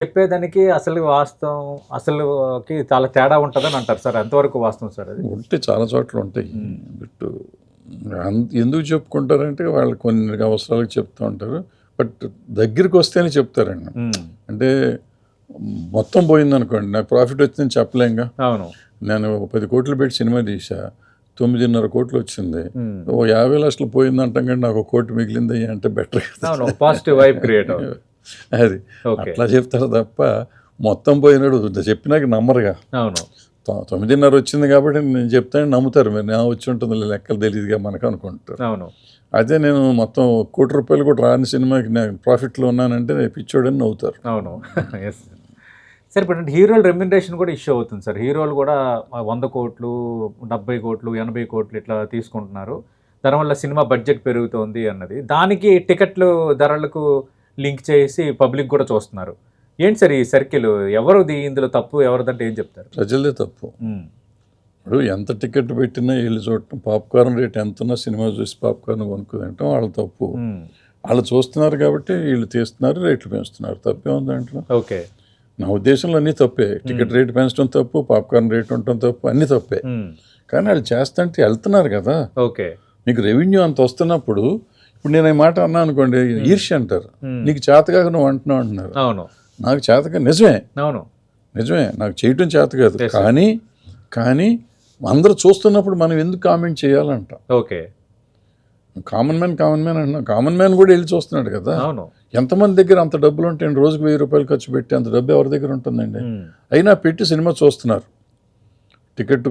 చెప్పేదానికి అసలు వాస్తవం అసలుకి చాలా తేడా ఉంటుందని అంటారు సార్. ఎంతవరకు వాస్తవం సార్ అది? ఉంటే చాలా చోట్ల ఉంటాయి. బట్ ఎందుకు చెప్పుకుంటారంటే వాళ్ళు కొన్ని అవసరాలకు చెప్తూ ఉంటారు. బట్ దగ్గరికి వస్తేనే చెప్తారండి. అంటే మొత్తం పోయిందనుకోండి, నాకు ప్రాఫిట్ వచ్చిందని చెప్పలేంగా. అవును. నేను 10 కోట్లు పెట్టి సినిమా తీసా, 9.5 కోట్లు వచ్చింది. ఓ 50 లక్షలు పోయిందంటాం కానీ నాకు 1 కోటి మిగిలింది అంటే బెటర్. పాజిటివ్ వైబ్ క్రియేట్ అది అట్లా చెప్తారు తప్ప మొత్తం పోయినాడు చెప్పినాక నమ్మరుగా. అవును. 9.5 వచ్చింది కాబట్టి నేను చెప్తాను నమ్ముతారు. మీరు నా వచ్చి ఉంటుంది లెక్కలు తెలియదుగా మనకు అనుకుంటారు. అవును. అదే నేను మొత్తం 1 కోటి రూపాయలు కూడా రాని సినిమాకి నేను ప్రాఫిట్లో ఉన్నానంటే నేను పిచ్చోడని నవ్వుతారు. అవును. Yes sir. ఇప్పుడు హీరోల రెమ్యునరేషన్ కూడా ఇష్యూ అవుతుంది సార్. హీరోలు కూడా 100 కోట్లు 70 కోట్లు 80 కోట్లు ఇట్లా తీసుకుంటున్నారు. దానివల్ల సినిమా బడ్జెట్ పెరుగుతోంది అన్నది, దానికి టికెట్లు ధరలకు లింక్ చేసి పబ్లిక్ కూడా చూస్తున్నారు. ఏంటి సార్ ఈ సర్కిల్? ఎవరిది ఇందులో తప్పు, ఎవరిదంటే ఏం చెప్తారు? ప్రజలదే తప్పు. ఇప్పుడు ఎంత టికెట్ పెట్టినా వీళ్ళు చూడటం, పాప్కార్న్ రేట్ ఎంత ఉన్నా సినిమా చూసి పాప్కార్న్ కొనుక్కుంటాం వాళ్ళ తప్పు. వాళ్ళు చూస్తున్నారు కాబట్టి వీళ్ళు తీస్తున్నారు, రేట్లు పెంచుతున్నారు. తప్పే ఉంది దాంట్లో. ఓకే. నా ఉద్దేశంలో అన్నీ తప్పే. టికెట్ రేట్ పెంచడం తప్పు, పాప్కార్న్ రేట్ ఉండటం తప్పు, అన్నీ తప్పే. కానీ వాళ్ళు చేస్తుంటే వెళ్తున్నారు కదా. ఓకే. మీకు రెవెన్యూ అంత వస్తున్నప్పుడు, ఇప్పుడు నేను ఈ మాట అన్నా అనుకోండి, ఈర్ష్య అంటారు. నీకు చేతకాక నువ్వు అంటున్నావు అంటున్నారు. అవును. నాకు చేతగా నిజమే. అవును, నిజమే, నాకు చేయటం చేత కాదు. కానీ అందరూ చూస్తున్నప్పుడు మనం ఎందుకు కామెంట్ చేయాలంట. ఓకే. కామన్ మ్యాన్ అంటున్నా, కామన్ మ్యాన్ కూడా వెళ్ళి చూస్తున్నాడు కదా. అవును. ఎంతమంది దగ్గర అంత డబ్బులు ఉంటాయండి? రోజుకు 1000 రూపాయలు ఖర్చు పెట్టి అంత డబ్బు ఎవరి దగ్గర ఉంటుందండి? అయినా పెట్టి సినిమా చూస్తున్నారు. టికెట్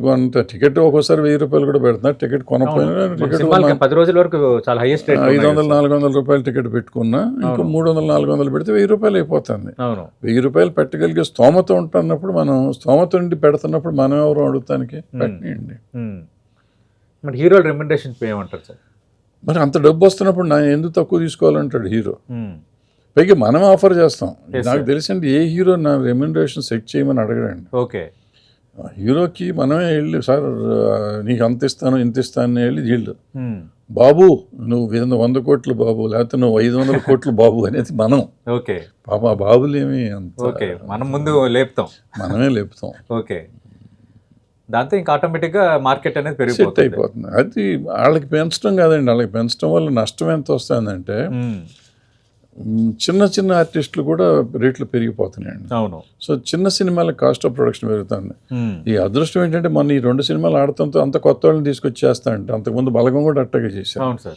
ఒక్కోసారి 1000 రూపాయలు కూడా పెడుతున్నారు. టికెట్ కొనపోయినా టికెట్ 10 రోజుల వరకు చాలా హైయెస్ట్ 500-400 రూపాయలు టికెట్ పెట్టుకున్నా ఇంకో 300-400 పెడితే 1000 రూపాయలు అయిపోతుంది. 1000 రూపాయలు పెట్టగలిగే స్తోమత ఉంటున్నప్పుడు, మనం స్తోమత ఉండి పెడుతున్నప్పుడు మనం ఎవరు అడుగుతానికి పెట్టండి. మరి హీరోల రెమ్యునరేషన్ ఏమంటారు సార్? మరి అంత డబ్బు వస్తున్నప్పుడు నా ఎందుకు తక్కువ తీసుకోవాలంటాడు హీరో. పైగా మనం ఆఫర్ చేస్తాం. నాకు తెలిసింది ఏ హీరో నా రెమ్యునరేషన్ సెట్ చేయమని అడగడండి. ఓకే. హీరోకి మనమే వెళ్ళి, సార్ నీకు అంత ఇస్తాను ఇంత ఇస్తాను వెళ్ళి వీళ్ళు, బాబు నువ్వు 100 కోట్లు బాబు, లేకపోతే నువ్వు 500 కోట్లు బాబు అనేది మనం. ఓకే. పాప బాబులేమి అంత మనం ముందు లేపుతాం, మనమే లేపుతాం. ఓకే. దాంతో ఇంకా ఆటోమేటిక్గా మార్కెట్ అనేది సెట్ అయిపోతుంది. అది వాళ్ళకి పెంచడం కాదండి, వాళ్ళకి పెంచడం వల్ల నష్టం ఎంత వస్తుందంటే, చిన్న ఆర్టిస్టులు కూడా రేట్లు పెరిగిపోతున్నాయండి. అవును. సో చిన్న సినిమాలకు కాస్ట్ ఆఫ్ ప్రొడక్షన్ పెరుగుతుంది. ఈ అదృష్టం ఏంటంటే మన ఈ 2 సినిమాలు ఆడటంతో అంత కొత్త వాళ్ళని తీసుకొచ్చి చేస్తా అంటే, అంతకుముందు బలగం కూడా అట్టగా చేశారు. అవును సార్.